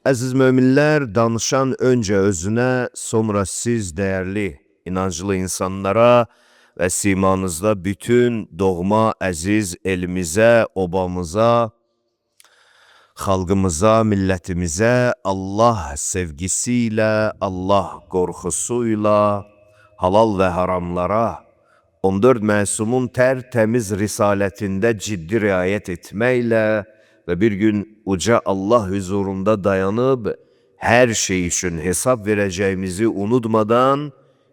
Əziz möminlər, danışan öncə özünə, sonra siz dəyərli, inanclı insanlara və simanızda bütün doğma, əziz elimizə, obamıza, xalqımıza, millətimizə Allah sevgisi ilə, Allah qorxusuyla, halal və haramlara, 14 məsumun tərtəmiz risalətində ciddi riayət etməklə və bir gün uca Allah huzurunda dayanıb, hər şey üçün hesab verəcəyimizi unutmadan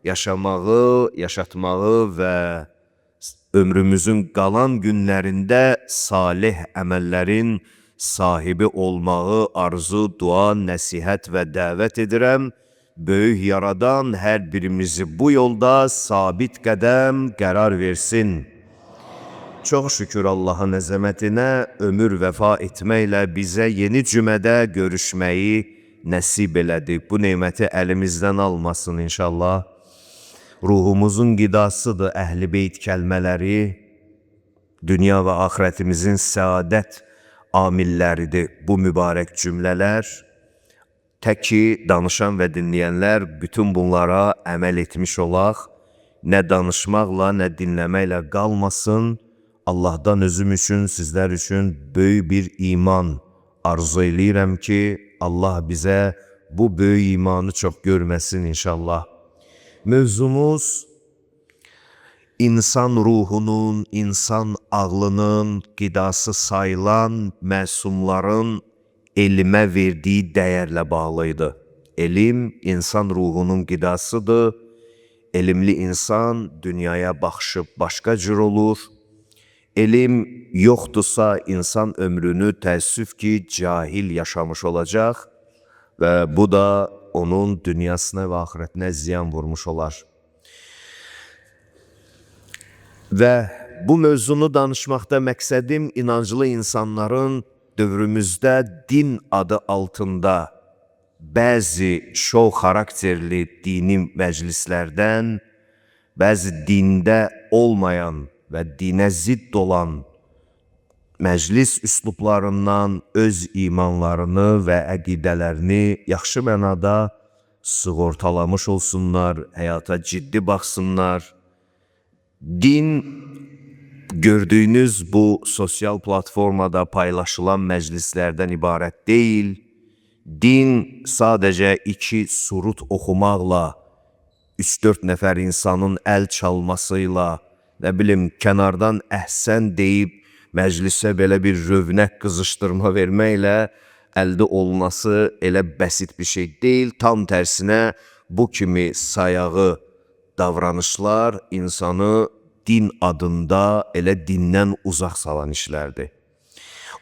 yaşamağı, yaşatmağı və ömrümüzün qalan günlərində salih əməllərin sahibi olmağı arzu, dua, nəsihət və dəvət edirəm. Böyük yaradan hər birimizi bu yolda sabit qədəm qərar versin. Çox şükür Allahın əzəmətinə, ömür vəfa etməklə bizə yeni cümədə görüşməyi nəsib elədi. Bu neyməti əlimizdən almasın inşallah. Ruhumuzun qidasıdır Əhl-i Beyt kəlmələri, dünya və axirətimizin səadət amilləridir bu mübarək cümlələr. Tək ki, danışan və dinləyənlər bütün bunlara əməl etmiş olaq, nə danışmaqla, nə dinləməklə qalmasın. Allahdan özüm üçün, sizlər üçün böyük bir iman arzu eləyirəm ki, Allah bizə bu böyük imanı çox görməsin inşallah. Mövzumuz insan ruhunun, insan ağlının qidası sayılan məsumların elmə verdiyi dəyərlə bağlıydı. Elm insan ruhunun qidasıdır. Elmli insan dünyaya baxışıb başqa cür olur. Elm yoxdursa insan ömrünü təəssüf ki, cahil yaşamış olacaq və bu da onun dünyasına və axirətinə ziyan vurmuş olar. Və bu mövzunu danışmaqda məqsədim inanclı insanların dövrümüzdə din adı altında bəzi şov xarakterli dini məclislərdən, bəzi dində olmayan və dinə zidd olan məclis üslublarından öz imanlarını və əqidələrini yaxşı mənada sığortalamış olsunlar, həyata ciddi baxsınlar. Din gördüyünüz bu sosial platformada paylaşılan məclislərdən ibarət deyil. Din sadəcə 2 surut oxumaqla, 3-4 nəfər insanın əl çalmasıyla, nə bilim, kənardan əhsən deyib, məclisə belə bir rövnək qızışdırma verməklə əldə olunması elə bəsit bir şey deyil. Tam tərsinə bu kimi sayağı davranışlar insanı din adında elə dindən uzaq salan işlərdir.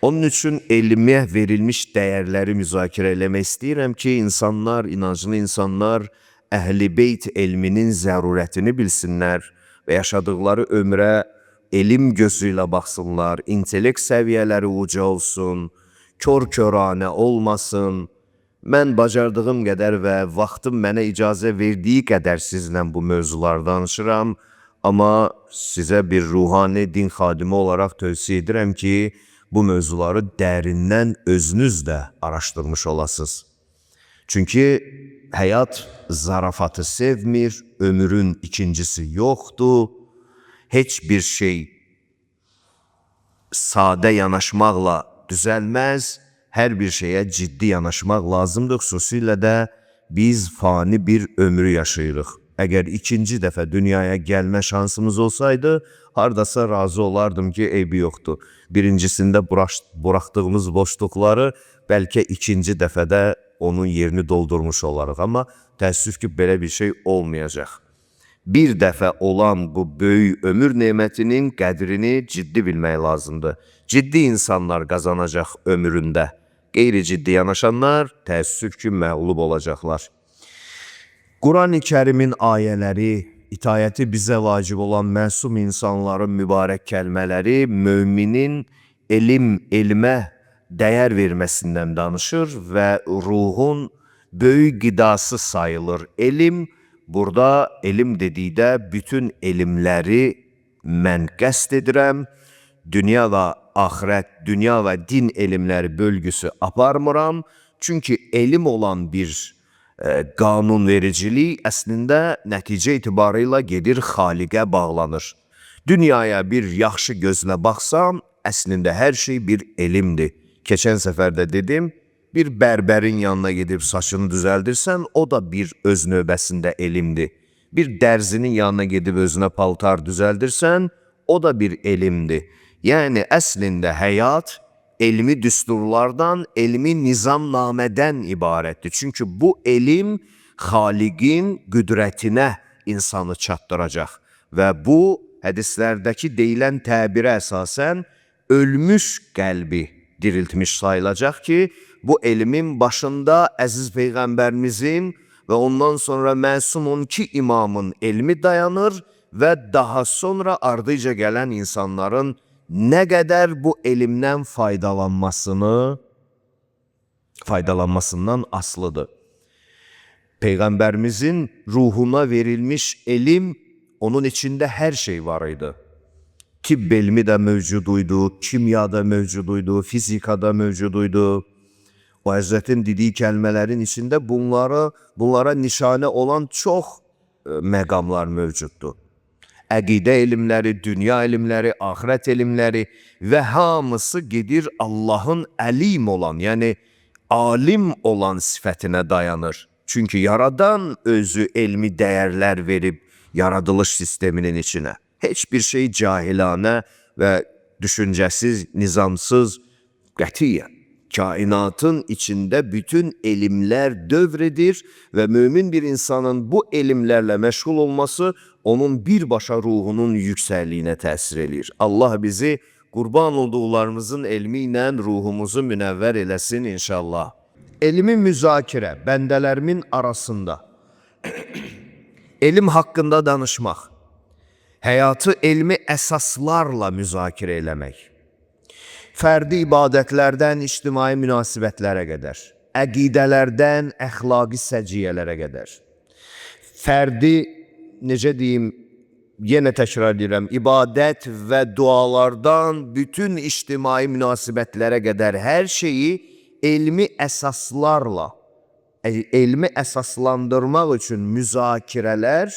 Onun üçün elmə verilmiş dəyərləri müzakirə eləmək istəyirəm ki, insanlar, inanclı insanlar Əhl-i Beyt elminin zərurətini bilsinlər və yaşadıqları ömrə elm gözü ilə baxsınlar, intellekt səviyyələri uca olsun, kör-köranə olmasın. Mən bacardığım qədər və vaxtım mənə icazə verdiyi qədər sizlə bu mövzular danışıram. Amma sizə bir ruhani din xadimi olaraq tövsiyə edirəm ki, bu mövzuları dərindən özünüz də araşdırmış olasınız. Çünki həyat zarafatı sevmir, ömrün ikincisi yoxdur. Heç bir şey sadə yanaşmaqla düzəlməz, hər bir şeyə ciddi yanaşmaq lazımdır. Xüsusilə də biz fani bir ömrü yaşayırıq. Əgər ikinci dəfə dünyaya gəlmə şansımız olsaydı, hardasa razı olardım ki, eybi yoxdur. Birincisində buraxdığımız boşluqları bəlkə ikinci dəfədə onun yerini doldurmuş olarıq. Amma təəssüf ki, belə bir şey olmayacaq. Bir dəfə olan bu böyük ömür nemətinin qədrini ciddi bilmək lazımdır. Ciddi insanlar qazanacaq ömründə. Qeyri-ciddi yanaşanlar təəssüf ki, məğlub olacaqlar. Quran-ı Kərimin ayələri, itayəti bizə vacib olan məsum insanların mübarək kəlmələri müminin elmə dəyər verməsindən danışır və ruhun böyük qidası sayılır. Elm, burada elm dedikdə bütün elmləri mən qəsd edirəm. Dünya və axirət, dünya və din elmləri bölgüsü aparmıram. Çünki elm olan bir qanunvericilik əslində nəticə etibarıyla gedir xaliqə bağlanır. Dünyaya bir yaxşı gözlə baxsam, əslində hər şey bir elmdir. Keçən səfərdə dedim, bir bərbərin yanına gedib saçını düzəldirsən, o da bir öz növbəsində elmdir. Bir dərzinin yanına gedib özünə paltar düzəldirsən, o da bir elmdir. Yəni, əslində həyat elmi düsturlardan, elmi nizamnamədən ibarətdir. Çünki bu elm xaliqin qüdrətinə insanı çatdıracaq və bu hədislərdəki deyilən təbirə əsasən ölmüş qəlbi diriltmiş sayılacaq ki, bu elmin başında əziz Peyğəmbərimizin və ondan sonra məsum 12 imamın elmi dayanır və daha sonra ardıca gələn insanların nə qədər bu elmdən faydalanmasından asılıdır. Peyğəmbərimizin ruhuna verilmiş elm, onun içində hər şey var idi. Tibb elmi də mövcuduydu, kimya da mövcuduydu, fizika da mövcuduydu. O Həzrətin dediyi kəlmələrin içində bunlara nişanə olan çox məqamlar mövcuddur. Əqidə elmləri, dünya elmləri, axirət elmləri və hamısı gedir Allahın əlim olan, yəni alim olan sifətinə dayanır. Çünki yaradan özü elmi dəyərlər verib yaradılış sisteminin içinə. Heç bir şey cahilanə və düşüncəsiz, nizamsız, qətiyyən. Kainatın içində bütün elmlər dövr edir və mömin bir insanın bu elmlərlə məşğul olması onun birbaşa ruhunun yüksəkliyinə təsir edir. Allah bizi qurban olduqlarımızın elmi ilə ruhumuzu münəvvər eləsin inşallah. Elmi müzakirə bəndələrimin arasında elm haqqında danışmaq, həyatı elmi əsaslarla müzakirə eləmək, fərdi ibadətlərdən ictimai münasibətlərə qədər, əqidələrdən əxlaqi səciyyələrə qədər, fərdi, necə deyim, yenə təkrar edirəm, ibadət və dualardan bütün ictimai münasibətlərə qədər hər şeyi elmi əsaslarla, elmi əsaslandırmaq üçün müzakirələr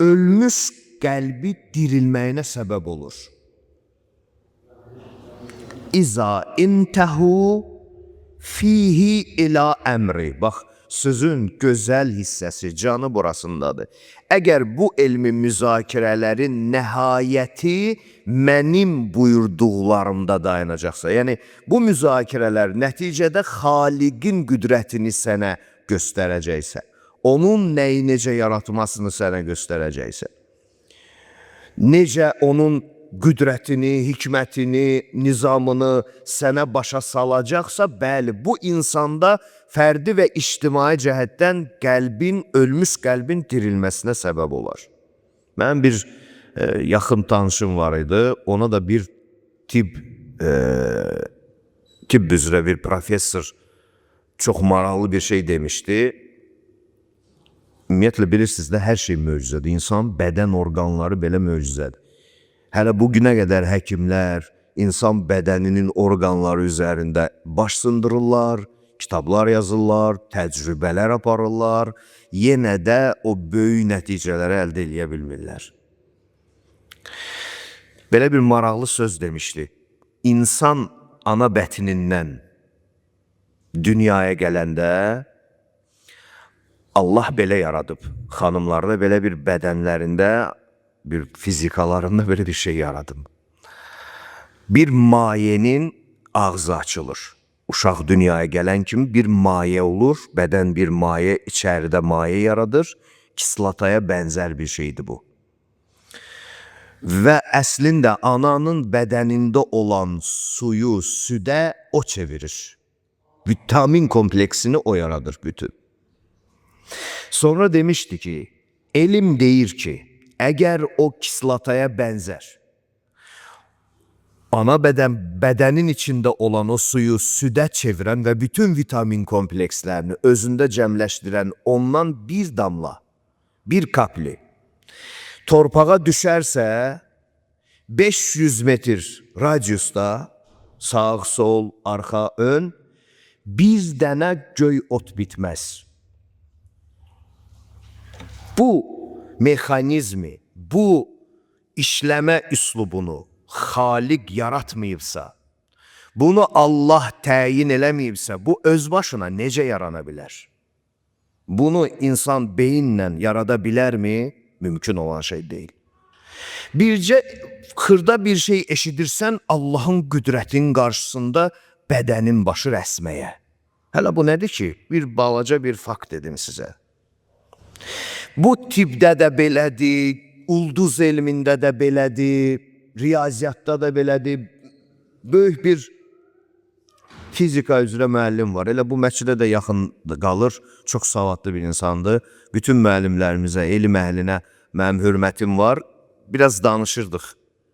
ölmüş qəlbi dirilməyinə səbəb olur. İza intəhu fihi ila əmri. Bax, sözün gözəl hissəsi, canı burasındadır. Əgər bu elmi müzakirələrin nəhayəti mənim buyurduqlarımda dayanacaqsa, yəni bu müzakirələr nəticədə xaliqin qüdrətini sənə göstərəcəksə, onun nəyi necə yaratmasını sənə göstərəcəksə, necə onun qüdrətini, hikmətini, nizamını sənə başa salacaqsa, bəli, bu insanda fərdi və ictimai cəhətdən ölmüş qəlbin dirilməsinə səbəb olar. Mənim bir yaxın tanışım var idi, ona da bir tibb üzrə bir professor çox maraqlı bir şey demişdi. Ümumiyyətlə, bilirsiniz də, hər şey möcüzədir. İnsan bədən orqanları belə möcüzədir. Hələ bugünə qədər həkimlər insan bədəninin orqanları üzərində baş sındırırlar, kitablar yazırlar, təcrübələr aparırlar, yenə də o böyük nəticələri əldə edə bilmirlər. Belə bir maraqlı söz demişdi. İnsan ana bətnindən dünyaya gələndə Allah belə yaradıb. Xanımlarda belə bir bədənlərində, bir fizikalarında belə bir şey yaradım. Bir mayenin ağzı açılır. Uşaq dünyaya gələn kimi bir maye olur, bədən bir maye, içəridə maye yaradır. Kislataya bənzər bir şeydir bu. Və əslində ananın bədənində olan suyu südə o çevirir. Vitamin kompleksini o yaradır bütün. Sonra demişdi ki, elm deyir ki, əgər o kislataya bənzər, ana bədənin içində olan o suyu südə çevirən və bütün vitamin komplekslərini özündə cəmləşdirən ondan bir damla, bir kapli torpağa düşərsə, 500 metr radiusda sağ, sol, arxa, ön bir dənə göy ot bitməz. Bu mexanizmi, bu işləmə üslubunu Xaliq yaratmayıbsa, bunu Allah təyin eləməyibsə, bu öz başına necə yarana bilər? Bunu insan beyinlə yarada bilərmi? Mümkün olan şey deyil. Bircə xırda bir şey eşidirsən Allahın qüdrətinin qarşısında bədənin başı rəsməyə. Hələ bu nədir ki? Bir balaca bir fakt dedim sizə. Bu tibbdə də belədir, ulduz elmində də belədir, riyaziyyatda da belədir. Böyük bir fizika üzrə müəllim var. Elə bu məscidə də yaxın qalır. Çox savadlı bir insandır. Bütün müəllimlərimizə, elm əhlinə mənim hörmətim var. Biraz danışırdıq.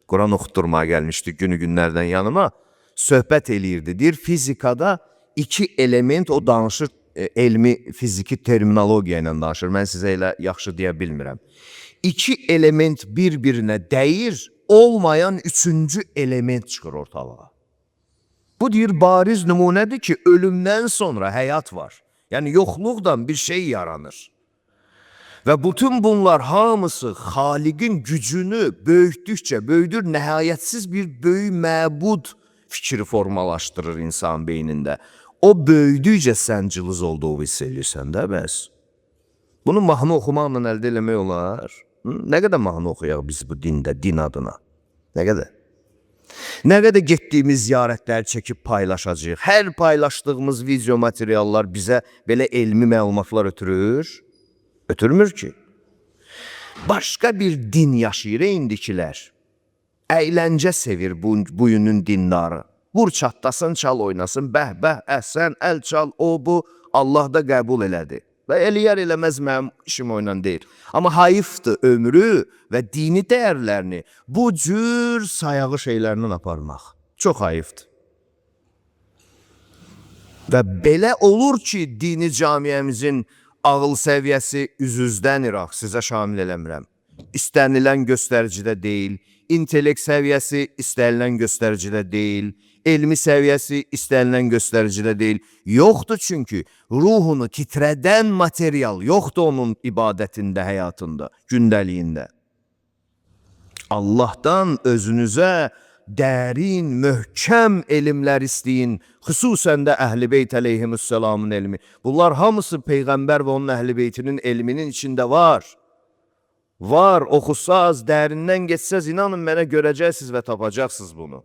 Quran oxutturmağa gəlmişdik günlərdən yanıma. Söhbət eləyirdi. Deyir, fizikada iki element o danışır. Elmi, fiziki terminologiya ilə danışır. Mən sizə elə yaxşı deyə bilmirəm. İki element bir-birinə dəyir, olmayan üçüncü element çıxır ortalığa. Bu deyir, bariz nümunədir ki, ölümdən sonra həyat var. Yəni, yoxluqdan bir şey yaranır. Və bütün bunlar hamısı Xaliqin gücünü böyütdükcə böyüdür, nəhayətsiz bir böyük məbud fikri formalaşdırır insan beynində. O böyüdükcə sən cılız olduğu hiss edirsən də bəs. Bunu mahnı oxumaqla əldə eləmək olar. Nə qədər mahnı oxuyaq biz bu dində, din adına? Nə qədər? Nə qədər getdiyimiz ziyarətləri çəkib paylaşacağıq. Hər paylaşdığımız video materiallar bizə belə elmi məlumatlar ötürür. Ötürmür ki. Başqa bir din yaşayır indikilər. Əyləncə sevir bugünün dindarı. Vur çatlasın, çal oynasın, bəh, əhsən, əl çal, o bu, Allah da qəbul elədi. Və eləyər eləməz mənim işim oynan deyil. Amma hayıfdır ömrü və dini dəyərlərini bu cür sayağı şeylərlə aparmaq. Çox hayıfdır. Və belə olur ki, dini camiyəmizin ağıl səviyyəsi üz-üzdən iraq, sizə şamil eləmirəm. İstənilən göstəricidə deyil, intellekt səviyyəsi istənilən göstəricidə deyil, elmi səviyyəsi istənilən göstəricidə deyil. Yoxdur çünki ruhunu titrədən material yoxdur onun ibadətində, həyatında, gündəliyində. Allahdan özünüzə dərin, möhkəm elmlər istəyin, xüsusən də Əhl-i Beyt əleyhissalamın elmi. Bunlar hamısı Peyğəmbər və onun Əhl-i Beytinin elminin içində var. Var, oxusaz, dərindən geçsəz, inanın mənə görəcəksiniz və tapacaqsınız bunu.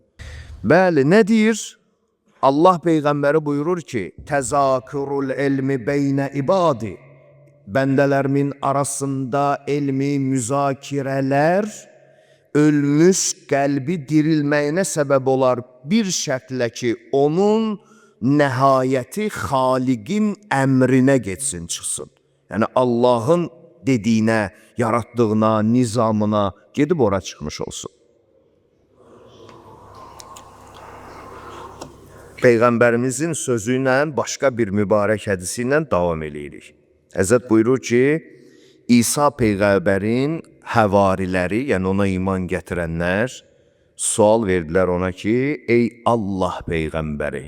Bəli, nə deyir? Allah Peyğəmbəri buyurur ki, təzakürül elmi beynə ibadi. Bəndələrimin arasında elmi müzakirələr ölmüş qəlbi dirilməyinə səbəb olar. Bir şərtlə ki, onun nəhayəti Xaliqin əmrinə geçsin, çıxsın. Yəni, Allahın dediyinə, yaratdığına, nizamına gedib ora çıxmış olsun. Peyğəmbərimizin sözü ilə, başqa bir mübarək hədisi ilə davam edirik. Həzrət buyurur ki, İsa Peyğəmbərin həvariləri, yəni ona iman gətirənlər, sual verdilər ona ki, ey Allah Peyğəmbəri,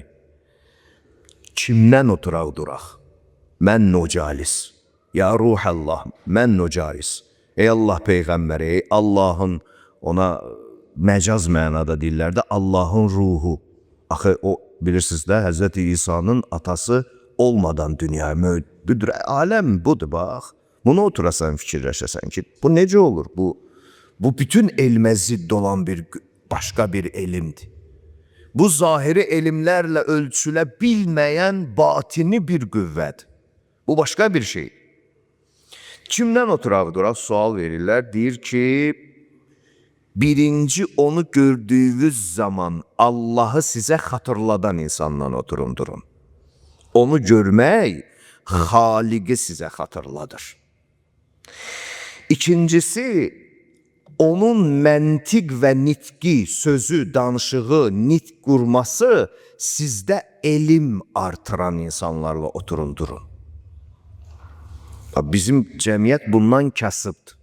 kimdən oturaq duraq? Mən nocalis. Ya Ruhallah, mən nocalis. Ey Allah Peyğəmbəri, ey Allahın, ona məcaz mənada dillərdə Allahın ruhu. Axı o, bilirsiniz də, Həzrəti İsa'nın atası olmadan dünyaya müdür. Aləm budur, bax. Buna oturasan, fikirləşəsən ki, bu necə olur? Bu bütün elmə zidd olan başqa bir elmdir. Bu zahiri elmlərlə ölçülə bilməyən batini bir qüvvədir. Bu başqa bir şey. Kimdən oturaq duraq sual verirlər. Deyir ki, birinci onu gördüyünüz zaman Allahı sizə xatırladan insandan oturun durun. Onu görmək Xaliqi sizə xatırladır. İkincisi, onun məntiq və nitqi, sözü, danışığı, nitq qurması sizdə elm artıran insanlarla oturun durun. Bizim cəmiyyət bundan kasıbdır.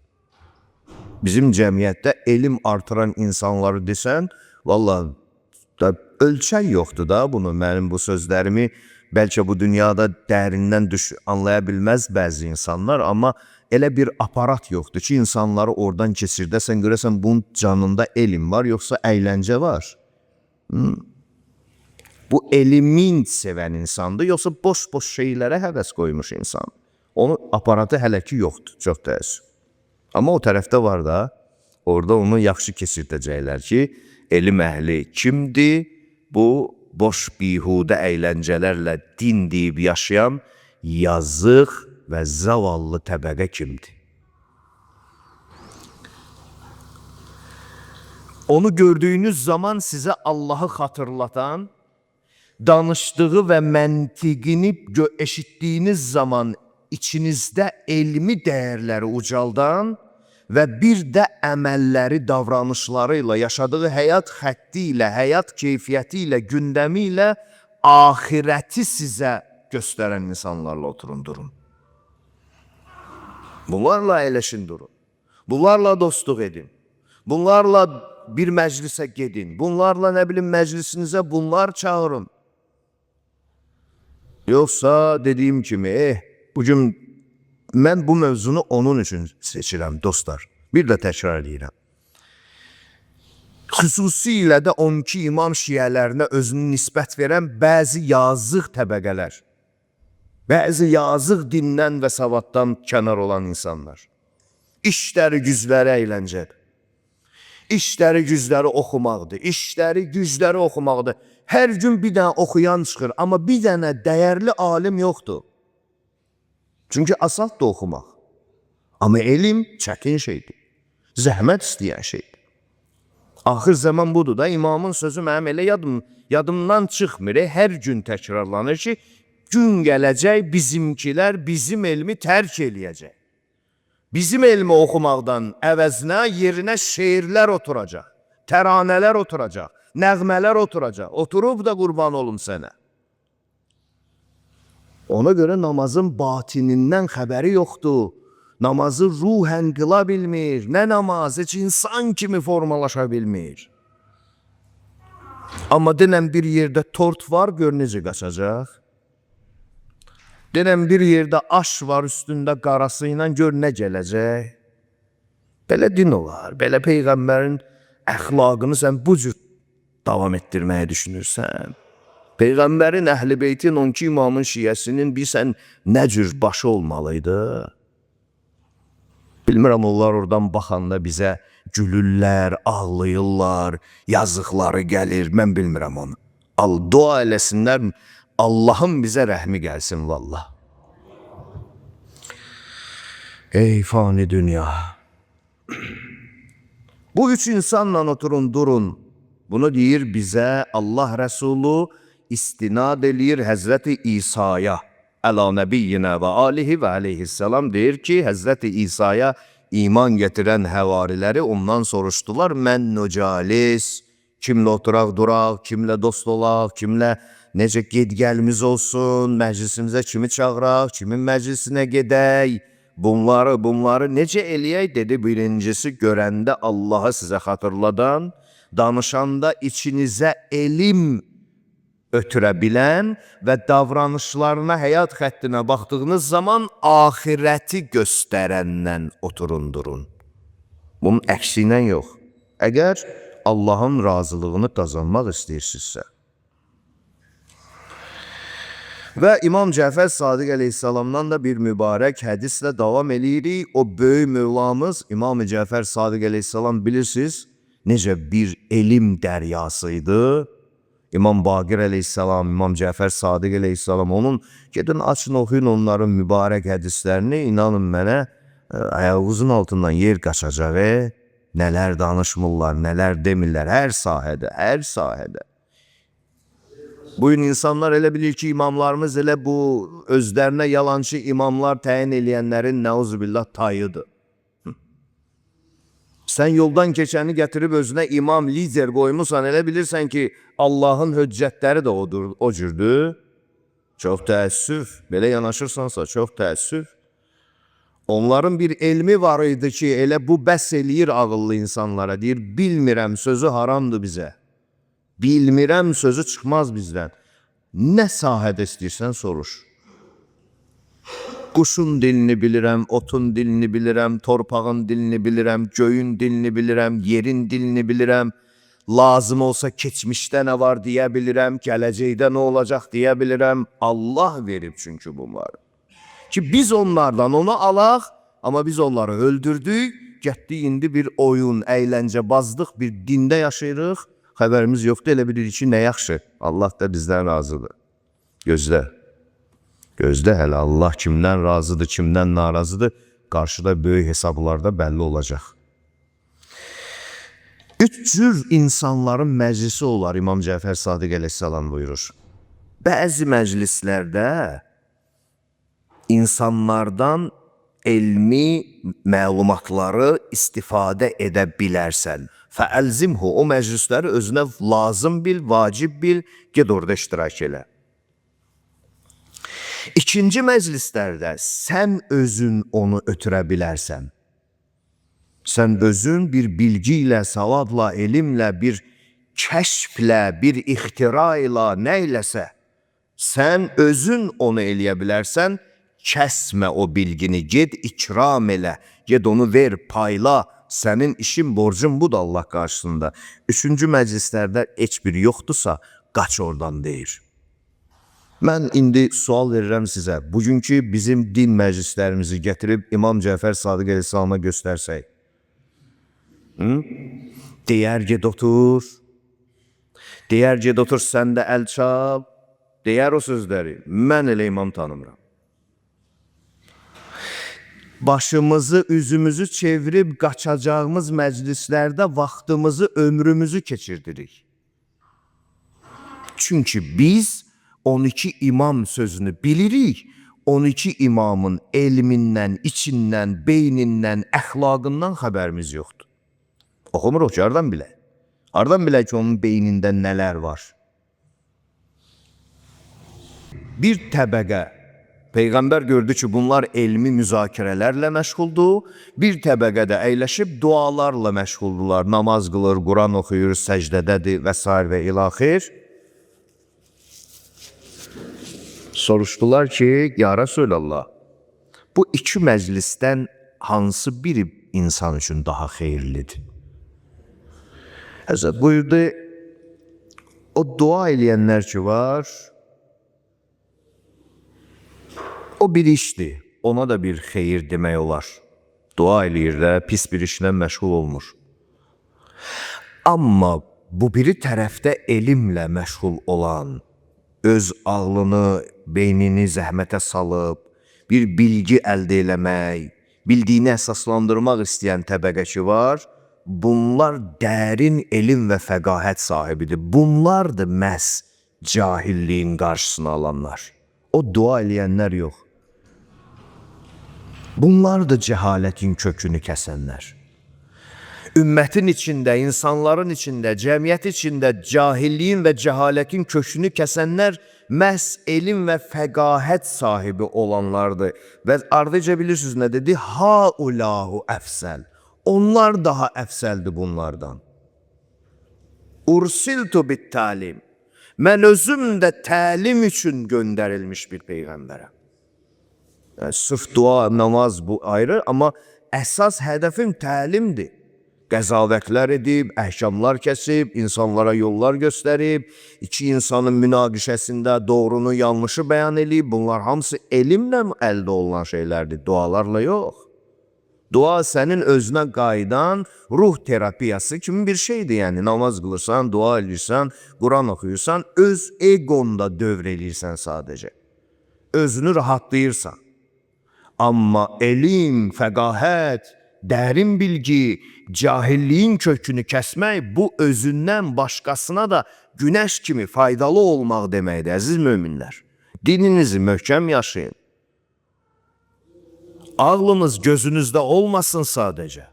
Bizim cəmiyyətdə elm artıran insanları desən, vallahi ölçən yoxdur da bunu, mənim bu sözlərimi Bəlkə bu dünyada dərindən anlaya bilməz bəzi insanlar, amma elə bir aparat yoxdur ki, insanları oradan keçirdəsən, görəsən bunun canında elm var, yoxsa əyləncə var. Bu elmin sevən insandır, yoxsa boş-boş şeylərə həvəs qoymuş insan. Onun aparatı hələ ki yoxdur, çox təəssüf. Amma o tərəfdə var da, orada onu yaxşı keçirdəcəklər ki, elm əhli kimdir? Bu, boş bihudə əyləncələrlə din deyib yaşayan yazıq və zavallı təbəqə kimdir? Onu gördüyünüz zaman sizə Allahı xatırlatan, danışdığı və məntiqini eşitdiyiniz zaman içinizdə elmi dəyərləri ucaldan və bir də əməlləri, davranışları ilə, yaşadığı həyat xətti ilə, həyat keyfiyyəti ilə, gündəmi ilə ahirəti sizə göstərən insanlarla oturun, durun. Bunlarla əyləşin, durun. Bunlarla dostluq edin. Bunlarla bir məclisə gedin. Bunlarla nə bilim məclisinizə bunlar çağırın. Yoxsa dediyim kimi, bugün mən bu mövzunu onun üçün seçirəm, dostlar. Bir də təkrar edirəm. Xüsusilə də 12 imam şiyələrinə özünü nisbət verən bəzi yazıq təbəqələr, bəzi yazıq dindən və savaddan kənar olan insanlar. İşləri, güzləri əyləncədir. İşləri, güzləri oxumaqdır. İşləri, güzləri oxumaqdır. Hər gün bir dənə oxuyan çıxır, amma bir dənə dəyərli alim yoxdur. Çünki asaddır oxumaq. Amma elm çətin şeydir. Zəhmət istəyən şeydir. Axır zaman budur da, imamın sözü mənim elə yadımdan çıxmır. Hər gün təkrarlanır ki, gün gələcək bizimkilər bizim elmi tərk eləyəcək. Bizim elmi oxumaqdan əvəzinə yerinə şeirlər oturacaq, təranələr oturacaq, nəğmələr oturacaq. Oturub da qurban olum sənə. Ona görə namazın batinindən xəbəri yoxdur. Namazı ruhən qıla bilmir. Nə namaz, heç insan kimi formalaşa bilmir. Amma denən bir yerdə tort var, gör necə qaçacaq. Denən bir yerdə aş var üstündə qarası ilə, gör nə gələcək. Belə din olar, belə Peyğəmbərin əxlaqını sən bu cür davam etdirməyə düşünürsən. Peyğəmbərin, Əhl-i Beytin, 12 imamın şiyəsinin bilsən nə cür başı olmalıydı? Bilmirəm, onlar oradan baxanda bizə gülürlər, ağlayırlar, yazıqları gəlir, mən bilmirəm onu. Dua eləsinlər, Allahın bizə rəhmi gəlsin, vallah. Ey fani dünya! Bu üç insanla oturun, durun. Bunu deyir bizə Allah Rəsulu, istinad eləyir Həzrəti İsa'ya, əla nəbiyyinə və alihi və aleyhisselam, deyir ki, Həzrəti İsa'ya iman gətirən həvariləri ondan soruşdular, mən nücalis, kimlə oturaq duraq, kimlə dost olaq, kimlə necə gedgəlimiz olsun, məclisimizə kimi çağıraq, kimin məclisinə gedək, bunları necə eləyək, dedi. Birincisi, görəndə Allahı sizə xatırladan, danışanda içinizə elm ötürə bilən və davranışlarına, həyat xəttinə baxdığınız zaman ahirəti göstərəndən oturun, durun. Bunun əksindən yox. Əgər Allahın razılığını qazanmaq istəyirsinizsə. Və İmam Cəfər Sadiq əleyhissalamdan da bir mübarək hədislə davam eləyirik. O böyük mövlamız İmam Cəfər Sadiq əleyhissalam bilirsiniz, necə bir elm dəryasıydı. İmam Baqir əleyhissalam, İmam Cəfər Sadiq əleyhissalam, onun gedin açın oxuyun onların mübarək hədislərini, inanın mənə ayağınızın altından yer qaçacaq. Nələr danışmırlar, nələr demirlər, hər sahədə, hər sahədə. Bugün insanlar elə bilir ki, imamlarımız elə bu özlərinə yalancı imamlar təyin eləyənlərin nəuzubillah tayıdır. Sən yoldan keçəni gətirib özünə imam, lider qoymusan, elə bilirsən ki, Allahın höccətləri də o cürdür. Çox təəssüf, belə yanaşırsansa çox təəssüf. Onların bir elmi var idi ki, elə bu bəs eləyir ağıllı insanlara, deyir, bilmirəm sözü haramdır bizə. Bilmirəm sözü çıxmaz bizdən. Nə sahədə istəyirsən soruş. Quşun dilini bilirəm, otun dilini bilirəm, torpağın dilini bilirəm, göyün dilini bilirəm, yerin dilini bilirəm. Lazım olsa keçmişdə nə var deyə bilirəm, gələcəkdə nə olacaq deyə bilirəm. Allah verib çünki bunları. Ki biz onlardan onu alaq, amma biz onları öldürdük. Getdik indi bir oyun, əyləncə bazdıq, bir dində yaşayırıq. Xəbərimiz yoxdur, elə bilirik ki, nə yaxşı. Allah da bizdən razıdır. Gözlə. Gözlə hələ Allah kimdən razıdır, kimdən narazıdır. Qarşıda böyük hesablarda bəlli olacaq. 3 cür insanların məclisi olar, İmam Cəfər Sadiq əleyhissalam buyurur. Bəzi məclislərdə insanlardan elmi məlumatları istifadə edə bilərsən. Fəəlzimhu, o məclisləri özünə lazım bil, vacib bil, ged orada iştirak elə. İkinci məclislərdə sən özün onu ötürə bilərsən. Sən özün bir bilgi ilə, savadla, elmlə, bir kəşflə, bir ixtira ilə, nə eləsə, sən özün onu eləyə bilərsən, kəsmə o bilgini, ged ikram elə, ged onu ver, payla, sənin işin, borcun budur Allah qarşısında. Üçüncü məclislərdə heç biri yoxdursa, qaç oradan deyir. Mən indi sual verirəm sizə, bugünkü bizim din məclislərimizi gətirib İmam Cəfər Sadiq əleyhissalama göstərsək, deyər ged otur, deyər ged otur, sən də əl çal, deyər o sözləri, mən elə imam tanımıram. Başımızı, üzümüzü çevirib qaçacağımız məclislərdə vaxtımızı, ömrümüzü keçirdirik. Çünki biz 12 imam sözünü bilirik, 12 imamın elmindən, içindən, beynindən, əxlaqından xəbərimiz yoxdur. Oxumuruq ki, hardan bilək? Hardan bilək ki, onun beynində nələr var? Bir təbəqə, Peyğəmbər gördü ki, bunlar elmi müzakirələrlə məşğuldur, bir təbəqədə əyləşib dualarla məşğuldular, namaz qılır, Quran oxuyur, səcdədədir və s. və ilaxir. Soruşdular ki, ya Resulallah, bu iki məclisdən hansı biri insan üçün daha xeyirlidir? Həzrət buyurdu, o dua eləyənlər ki var, o bir işdir, ona da bir xeyir demək olar. Dua eləyir də, pis bir işlə məşğul olmur. Amma bu biri tərəfdə elmlə məşğul olan, öz ağlını, beynini zəhmətə salıb, bir bilgi əldə eləmək, bildiyini əsaslandırmaq istəyən təbəqə ki var, bunlar dərin elm və fəqahət sahibidir. Bunlardır məhz cahilliyin qarşısını alanlar. O dua eləyənlər yox. Bunlardır cəhalətin kökünü kəsənlər. Ümmətin içində, insanların içində, cəmiyyət içində cahilliyin və cəhalətin kökünü kəsənlər məhz elm və fəqahət sahibi olanlardır. Və ardıca bilirsiniz nə dedi? Haulahu əfsəl. Onlar daha əfsəldir bunlardan. Ursiltu bit talim. Mən özüm də təlim üçün göndərilmiş bir peyğəmbərəm. Yəni, sırf dua, namaz bu ayrı, amma əsas hədəfim təlimdir. Qəzavətlər edib, əhkamlar kəsib, insanlara yollar göstərib, iki insanın münaqişəsində doğrunu, yanlışı bəyan edib, bunlar hamısı elmlə əldə olunan şeylərdir, dualarla yox. Dua sənin özünə qayıdan ruh terapiyası kimi bir şeydir, yəni namaz qılırsan, dua edirsən, Quran oxuyursan, öz egonda dövr edirsən sadəcə. Özünü rahatlayırsan. Amma elm, fəqahət, dərin bilgi, cahilliyin kökünü kəsmək bu özündən başqasına da günəş kimi faydalı olmaq deməkdir, əziz möminlər. Dininizi möhkəm yaşayın. Ağlınız gözünüzdə olmasın sadəcə.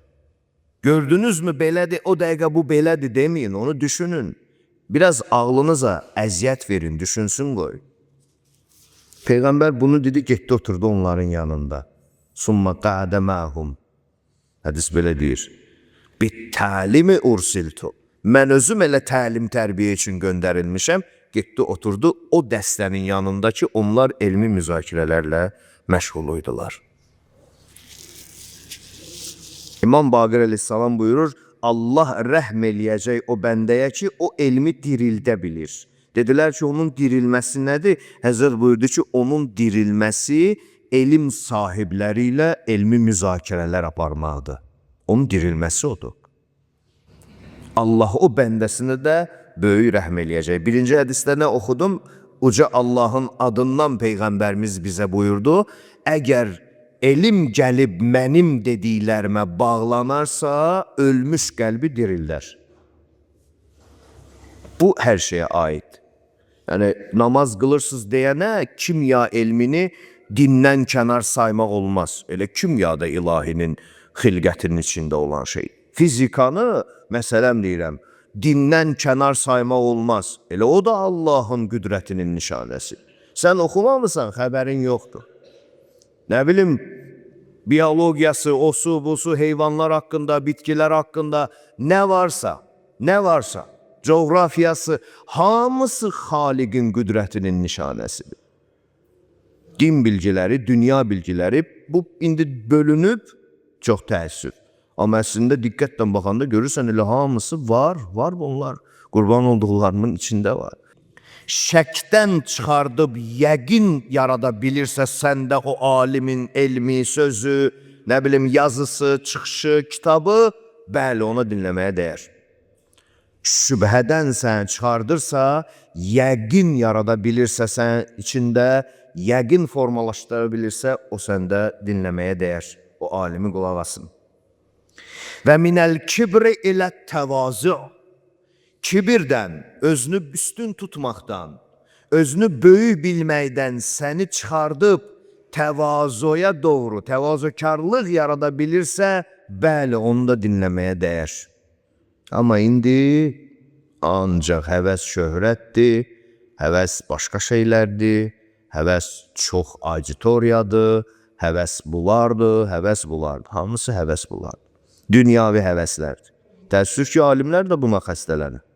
Gördünüzmü belədir, o dəqiqə bu belədir deməyin, onu düşünün. Biraz ağlınıza əziyyət verin, düşünsün qoy. Peyğəmbər bunu dedi, getdi oturdu onların yanında. Summa qa'də məhum. Hədis belə deyir. Bit təlimi ursiltu. Mən özüm elə təlim tərbiyə üçün göndərilmişəm. getdi oturdu o dəstənin yanında ki, onlar elmi müzakirələrlə məşğul idilər. İmam Baqir əleyhissalam buyurur, Allah rəhm eləyəcək o bəndəyə ki, o elmi dirildə bilir. Dedilər ki, onun dirilməsi nədir? Həzrət buyurdu ki, onun dirilməsi elm sahibləri ilə elmi müzakirələr aparmaqdır. Onun dirilməsi odur. Allah o bəndəsini də böyük rəhm eləyəcək. Birinci hədisdə nə oxudum? Uca Allahın adından Peyğəmbərimiz bizə buyurdu, əgər elm gəlib mənim dediklərimə bağlanarsa, ölmüş qəlbi dirildər. Bu hər şeyə aid. Yəni, namaz qılırsınız deyənə kimya elmini dindən kənar saymaq olmaz. Elə kimya da ilahinin xilqətinin içində olan şey. Fizikanı, məsələm deyirəm, dindən kənar saymaq olmaz. Elə o da Allahın qüdrətinin nişanəsi. Sən oxumamısan, xəbərin yoxdur. Nə bilim, biyologiyası, osu, busu, heyvanlar haqqında, bitkilər haqqında nə varsa, coğrafiyası, hamısı Xaliqin qüdrətinin nişanəsidir. Din bilgiləri, dünya bilgiləri, bu indi bölünüb, çox təəssüf. Amma əslində diqqətlə baxanda görürsən, elə hamısı var bunlar. Qurban olduqlarının içində var. Şəkdən çıxardıb yəqin yarada bilirsə səndə o alimin elmi, sözü, nə bilim yazısı, çıxışı, kitabı, bəli ona dinləməyə dəyər. Şübhədən sən çıxardırsa, yəqin yarada bilirsə sən içində, yəqin formalaşdıra bilirsə o səndə dinləməyə dəyər. O alimi qulaq asın. Və minəl kibri ilə təvazu. Kibirdən, özünü üstün tutmaqdan, özünü böyük bilməkdən səni çıxardıb təvazuya doğru, təvazukarlıq yarada bilirsə, bəli, onu da dinləməyə dəyər. Amma indi ancaq həvəs şöhrətdir, həvəs başqa şeylərdir, həvəs çox auditoriyadır, həvəs bulardır. Hamısı həvəs bulardır. Dünyavi həvəslərdir. Təəssüf ki, alimlər də buna xəstələnir.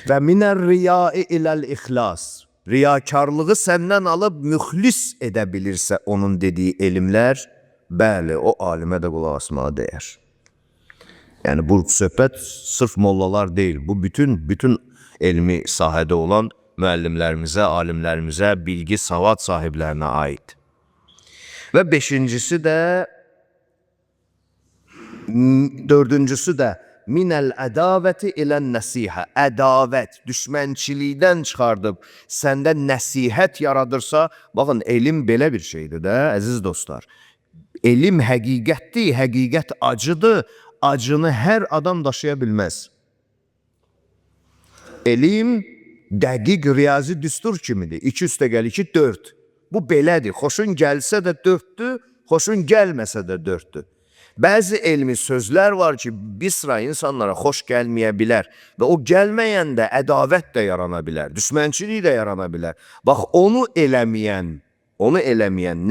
Və minər riyai iləl ixlas. Riyakarlığı səndən alıb müxlis edə bilirsə onun dediyi elmlər, bəli, o alimə də qulaq asmağa dəyər. Yəni, bu söhbət sırf mollalar deyil, bu bütün elmi sahədə olan müəllimlərimizə, alimlərimizə, bilgi, savad sahiblərinə aid. Və dördüncüsü də minəl ədavəti ilən nəsihə. Ədavət, düşmənçilikdən çıxardıb səndə nəsihət yaradırsa, baxın, elm belə bir şeydir də, əziz dostlar. Elm həqiqətdir, həqiqət acıdır, acını hər adam daşıya bilməz. Elm dəqiq riyazi düstur kimidir. 2 + 2 = 4. Bu belədir. Xoşun gəlsə də 4'dür, xoşun gəlməsə də 4'dür. Bəzi elmi sözlər var ki, bir sıra insanlara xoş gəlməyə bilər və o gəlməyəndə ədavət də yarana bilər, düşmənçilik də yarana bilər. Bax, onu eləməyən,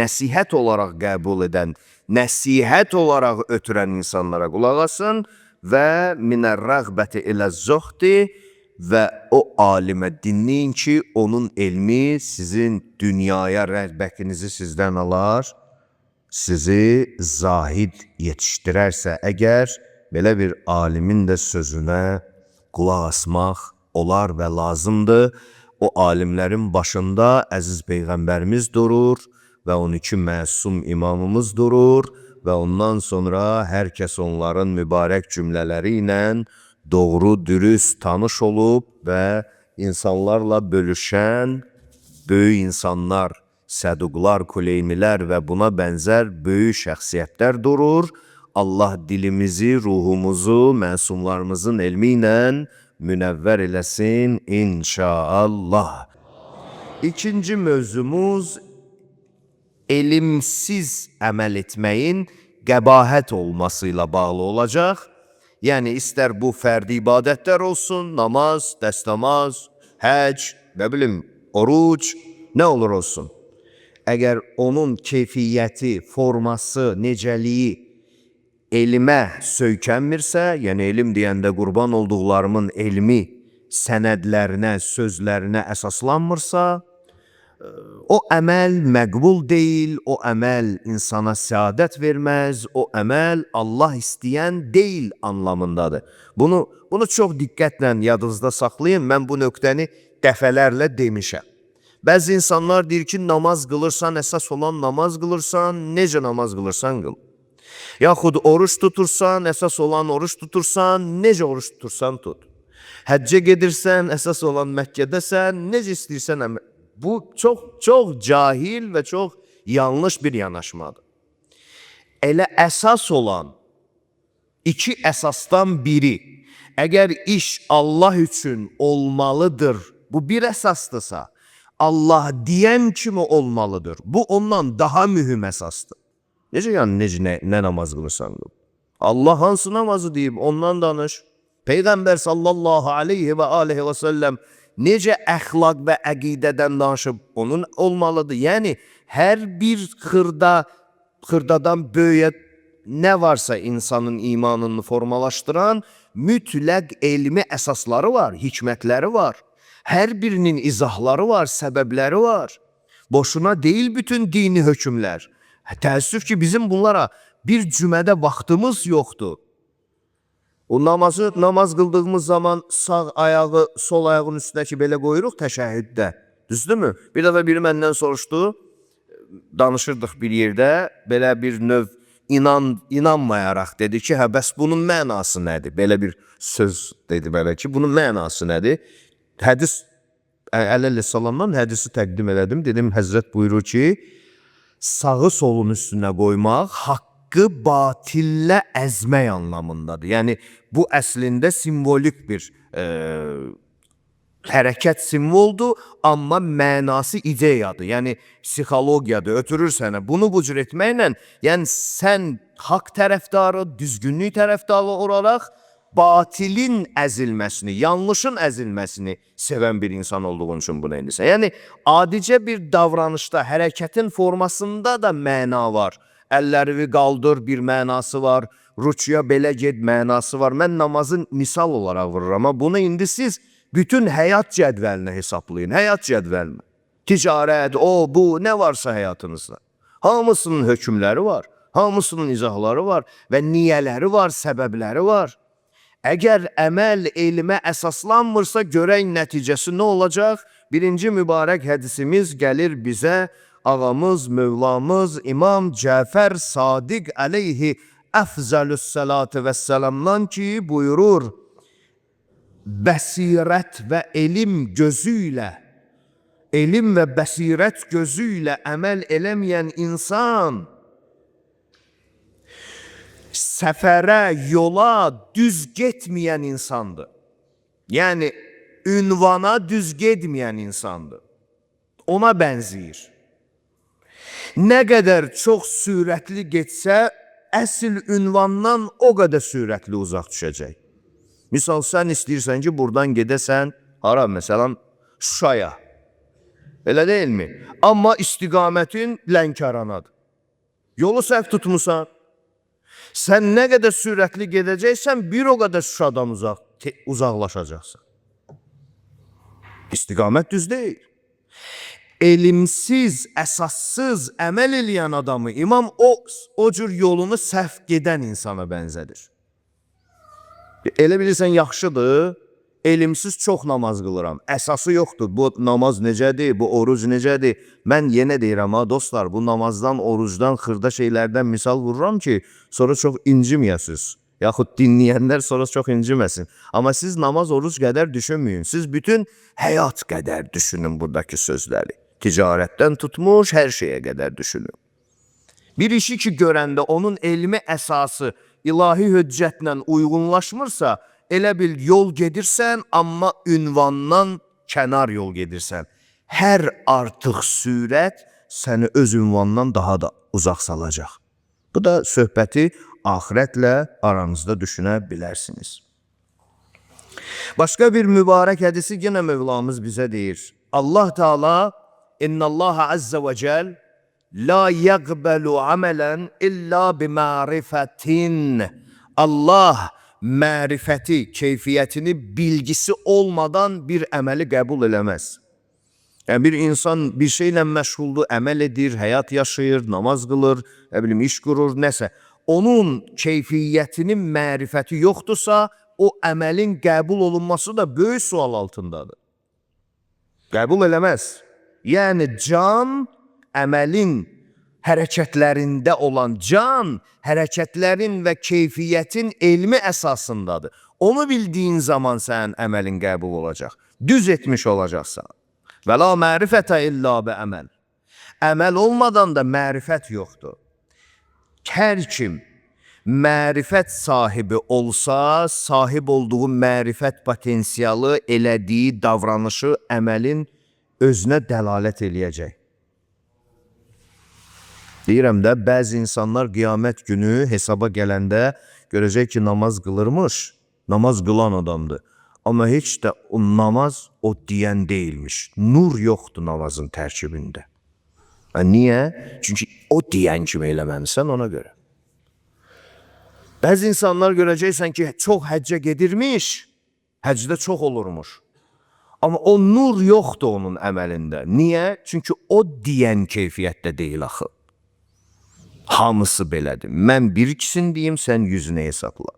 nəsihət olaraq qəbul edən, nəsihət olaraq ötürən insanlara qulaq asın və minər rəğbəti ilə zöhdi və o alimə dinləyin ki, onun elmi sizin dünyaya rəğbətinizi sizdən alar, sizi zahid yetişdirərsə əgər, belə bir alimin də sözünə qulaq asmaq olar və lazımdır. O alimlərin başında əziz Peyğəmbərimiz durur və 12 məsum imamımız durur və ondan sonra hər kəs onların mübarək cümlələri ilə doğru, dürüst tanış olub və insanlarla bölüşən böyük insanlar, səduqlar, kuleymilər və buna bənzər böyük şəxsiyyətlər durur. Allah dilimizi, ruhumuzu, məsumlarımızın elmi ilə münəvvər eləsin inşallah. İkinci mövzumuz elmsiz əməl etməyin qəbahət olması ilə bağlı olacaq. Yəni, istər bu fərdi ibadətlər olsun, namaz, dəstəmaz, həc, oruc, nə olur olsun. Əgər onun keyfiyyəti, forması, necəliyi elmə söykənmirsə, yəni elm deyəndə qurban olduqlarımın elmi sənədlərinə, sözlərinə əsaslanmırsa, o əməl məqbul deyil, o əməl insana səadət verməz, o əməl Allah istəyən deyil anlamındadır. Bunu çox diqqətlə yadınızda saxlayın, mən bu nöqtəni dəfələrlə demişəm. Bəzi insanlar deyir ki, namaz qılırsan, əsas olan namaz qılırsan, necə namaz qılırsan qıl. Yaxud oruç tutursan, əsas olan oruç tutursan, necə oruç tutursan tut. Həccə gedirsən, əsas olan Məkkədəsən, necə istəyirsən əməl. Bu çox cahil və çox yanlış bir yanaşmadır. Elə əsas olan iki əsasdan biri, əgər iş Allah üçün olmalıdır, bu bir əsasdırsa, Allah deyən kimi olmalıdır. Bu ondan daha mühüm əsasdır. Necə yəni, nə namaz qılırsan qıl? Allah hansı namazı deyib, ondan danış. Peyğəmbər sallallahu aleyhi və aleyhi və səlləm necə əxlaq və əqidədən danışıb, onun olmalıdır. Yəni, hər bir xırdadan böyüyə nə varsa insanın imanını formalaşdıran mütləq elmi əsasları var, hikmətləri var. Hər birinin izahları var, səbəbləri var. Boşuna deyil bütün dini hökmlər. Təəssüf ki, bizim bunlara bir cümədə vaxtımız yoxdur. O namaz qıldığımız zaman sağ ayağı sol ayağın üstündəki belə qoyuruq təşəhhüddə. Düzdürmü? Bir dəfə biri məndən soruşdu, danışırdıq bir yerdə, belə bir növ inanmayaraq dedi ki, hə, bəs bunun mənası nədir? Belə bir söz dedi belə ki, bunun mənası nədir? Hədis, əleyhissalamdan hədisi təqdim elədim. Dedim, Həzrət buyurur ki, sağı solun üstünə qoymaq haqqı batillə əzmək anlamındadır. Yəni, bu əslində simvolik bir hərəkət simvoldur, amma mənası ideyadır. Yəni, psixologiyadır, ötürür sənə. Bunu bu cür etməklə, yəni sən haqq tərəfdarı, düzgünlük tərəfdarı olaraq batilin əzilməsini, yanlışın əzilməsini sevən bir insan olduğun üçün bunu edirsən. Yəni, adicə bir davranışda, hərəkətin formasında da məna var. Əllərini qaldır bir mənası var, ruçya belə ged mənası var. Mən namazın misal olaraq vururam, amma bunu indi siz bütün həyat cədvəlinə hesablayın, həyat cədvəlinə. Ticarət, o, bu, nə varsa həyatınızda. Hamısının hökmləri var, hamısının izahları var və niyələri var, səbəbləri var. Əgər əməl elmə əsaslanmırsa, görək nəticəsi nə olacaq? Birinci mübarək hədisimiz gəlir bizə, ağamız, Mövlamız, İmam Cəfər Sadiq əleyhi əfzəlüs-səlatu vəssəlamdan ki, buyurur, bəsirət və elm gözüylə, elm və bəsirət gözüylə əməl eləməyən insan, səfərə, yola düz getməyən insandır. Yəni, ünvana düz getməyən insandır. Ona bənzəyir. Nə qədər çox sürətli getsə, əsl ünvandan o qədər sürətli uzaq düşəcək. Misal, sən istəyirsən ki, buradan gedəsən, hara, məsələn, Şuşaya. Elə deyilmi? Amma istiqamətin Lənkəranadır. Yolu səhv tutmusan. Sən nə qədər sürətli gedəcəksən, bir o qədər Şuşadan uzaqlaşacaqsan. İstiqamət düz deyil. Elimsiz, əsassız əməl eləyən adamı imam o cür yolunu səhv gedən insana bənzədir. Elə bilirsən, yaxşıdır, elimsiz çox namaz qılıram. Əsası yoxdur, bu namaz necədir, bu oruc necədir? Mən yenə deyirəm, ha dostlar, bu namazdan, orucdan, xırda şeylərdən misal vururam ki, sonra çox inciməyəsiniz. Yaxud dinləyənlər sonra çox inciməsin. Amma siz namaz, oruc qədər düşünməyin. Siz bütün həyat qədər düşünün buradakı sözləri. Ticarətdən tutmuş, hər şeyə qədər düşünün. Bir işi ki görəndə onun elmi əsası ilahi höccətlə uyğunlaşmırsa, elə bil yol gedirsən, amma ünvandan kənar yol gedirsən. Hər artıq sürət səni öz ünvandan daha da uzaq salacaq. Bu da söhbəti axirətlə aranızda düşünə bilərsiniz. Başqa bir mübarək hədisi yenə Mövlamız bizə deyir. Allah Teala, İnnallaha azza və cəl, La yaqbalu amelen illa bi ma'rifetin. Allah mərifəti, keyfiyyətini, bilgisi olmadan bir əməli qəbul eləməz. Yəni bir insan bir şeylə məşğuldur, əməl edir, həyat yaşayır, namaz qılır, iş qurur, nəsə. Onun keyfiyyətinin mərifəti yoxdursa, o əməlin qəbul olunması da böyük sual altındadır. Qəbul eləməz. Yəni can, əməlin hərəkətlərində olan can, hərəkətlərin və keyfiyyətin elmi əsasındadır. Onu bildiyin zaman sənin əməlin qəbul olacaq. Düz etmiş olacaqsan. Və la mərifətə illa bi əməl. Əməl olmadan da mərifət yoxdur. Hər kim mərifət sahibi olsa, sahib olduğu mərifət potensialı, elədiyi davranışı, əməlin özünə dəlalət eləyəcək. Deyirəm də, bəzi insanlar qiyamət günü hesaba gələndə görəcək ki, namaz qılırmış, namaz qılan adamdır. Amma heç də o namaz o deyən deyilmiş. Nur yoxdur namazın tərkibində. Niyə? Çünki o deyən kimi eləməmisən ona görə. Bəzi insanlar görəcəksən ki, çox həccə gedirmiş, həcdə çox olurmuş. Amma o nur yoxdur onun əməlində. Niyə? Çünki o deyən keyfiyyətdə deyil axı. Hamısı belədir. Mən bir ikisini deyim, sən yüzünü hesabla.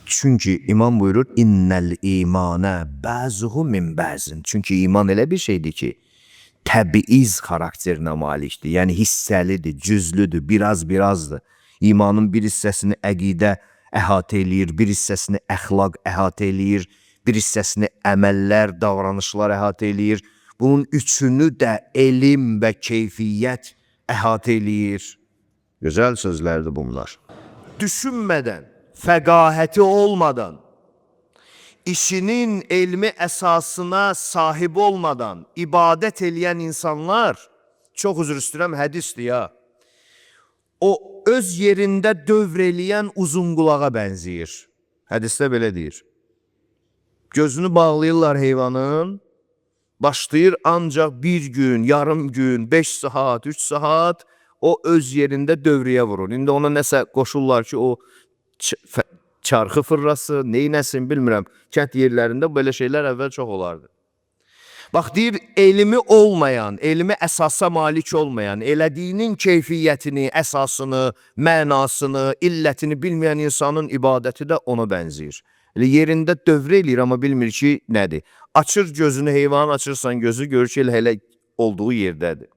Çünki iman buyurur, innəl imanə bəzuhu min bəzin. Çünki iman elə bir şeydir ki, təbiiz xarakterinə malikdir. Yəni hissəlidir, cüzlüdür, birazdır. İmanın bir hissəsini əqidə əhatə eləyir, bir hissəsini əxlaq əhatə eləyir, bir hissəsini əməllər, davranışlar əhatə eləyir. Bunun üçünü də elm və keyfiyyət əhatə eləyir. Gözəl sözlərdir bunlar. Düşünmədən, fəqahəti olmadan, işinin elmi əsasına sahib olmadan ibadət eləyən insanlar, çox üzr istəyirəm, hədisdir ya, o öz yerində dövr eləyən uzunqulağa bənzəyir. Hədisdə belə deyir. Gözünü bağlayırlar heyvanın, başlayır ancaq bir gün, yarım gün, 5 saat, 3 saat o öz yerində dövriyə vurur. İndi ona nəsə qoşurlar ki, o çarxı fırrası, neynəsin bilmirəm. Kənd yerlərində belə şeylər əvvəl çox olardı. Bax, deyir, elmi olmayan, elmi əsasa malik olmayan, elədiyinin keyfiyyətini, əsasını, mənasını, illətini bilməyən insanın ibadəti də ona bənzəyir. Yerində dövr eləyir, amma bilmir ki, nədir? Açır gözünü, heyvanın açırsan gözü, görür ki, elə olduğu yerdədir.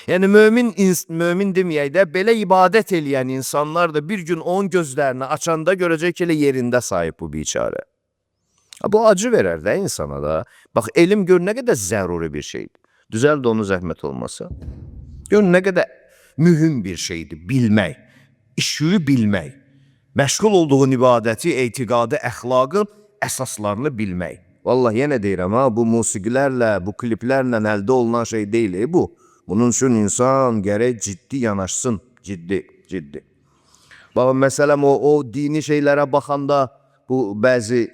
Yəni, mömin deməyək də, belə ibadət eləyən insanlar da bir gün onun gözlərini açanda görəcək ki, elə yerində sahib bu biçarə. Bu acı verər də insana da. Bax, elm gör nə qədər zəruri bir şeydir. Düzəl də onu zəhmət olmasa. Gör nə qədər mühüm bir şeydir, bilmək, işi bilmək. Məşğul olduğun ibadəti, etiqadı, əxlaqın əsaslarını bilmək. Vallahi yenə deyirəm, bu musiqilərlə, bu kliplərlə əldə olunan şey deyil bu. Bunun üçün insan gərək ciddi yanaşsın, ciddi. Bax, məsələn, o dini şeylərə baxanda, bu bəzi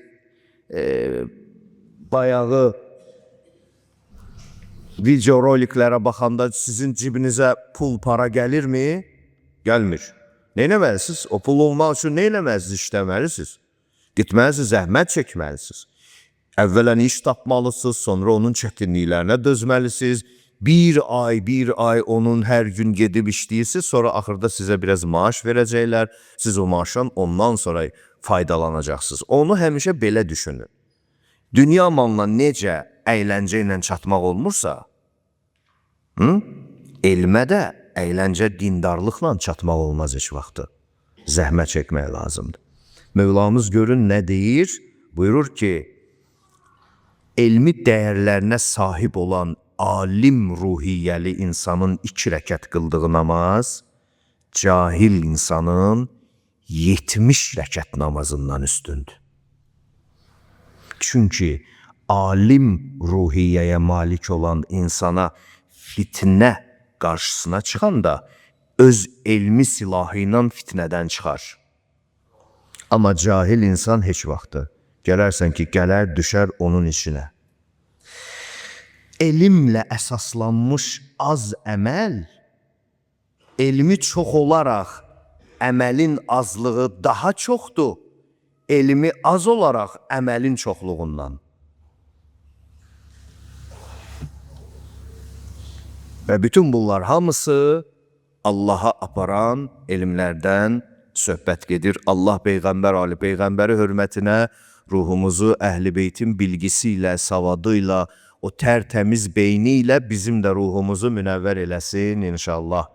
bayağı video roliklərə baxanda sizin cibinizə pul, para gəlirmi? Gəlmir. Neynəməlisiniz? O pul olmaq üçün neynəməlisiniz, işləməlisiniz? Gitməlisiniz, zəhmət çəkməlisiniz. Əvvələn iş tapmalısınız, sonra onun çətinliklərinə dözməlisiniz. Bir ay onun hər gün gedib işləyirsiniz, sonra axırda sizə biraz maaş verəcəklər. Siz o maaşdan ondan sonra faydalanacaqsınız. Onu həmişə belə düşünün. Dünya malına necə əyləncə ilə çatmaq olmursa, elmə də əyləncə dindarlıqla çatmaq olmaz heç vaxtı. Zəhmət çəkmək lazımdır. Mövlamız görün nə deyir? Buyurur ki, elmi dəyərlərinə sahib olan alim ruhiyyəli insanın 2 rəkət qıldığı namaz, cahil insanın 70 rəkət namazından üstündür. Çünki alim ruhiyyəyə malik olan insana fitnə qarşısına çıxanda öz elmi silahı ilə fitnədən çıxar. Amma cahil insan heç vaxtı gələrsən ki, gələr düşər onun içinə. elmlə əsaslanmış az əməl, elmi çox olaraq əməlin azlığı daha çoxdur, elmi az olaraq əməlin çoxluğundan. Və bütün bunlar hamısı Allaha aparan elmlərdən söhbət gedir. Allah Peyğəmbər, Ali Peyğəmbəri hörmətinə ruhumuzu Əhl-i Beytin bilgisi ilə, savadı ilə, o tərtəmiz beyni ilə bizim də ruhumuzu münəvvər eləsin inşallah.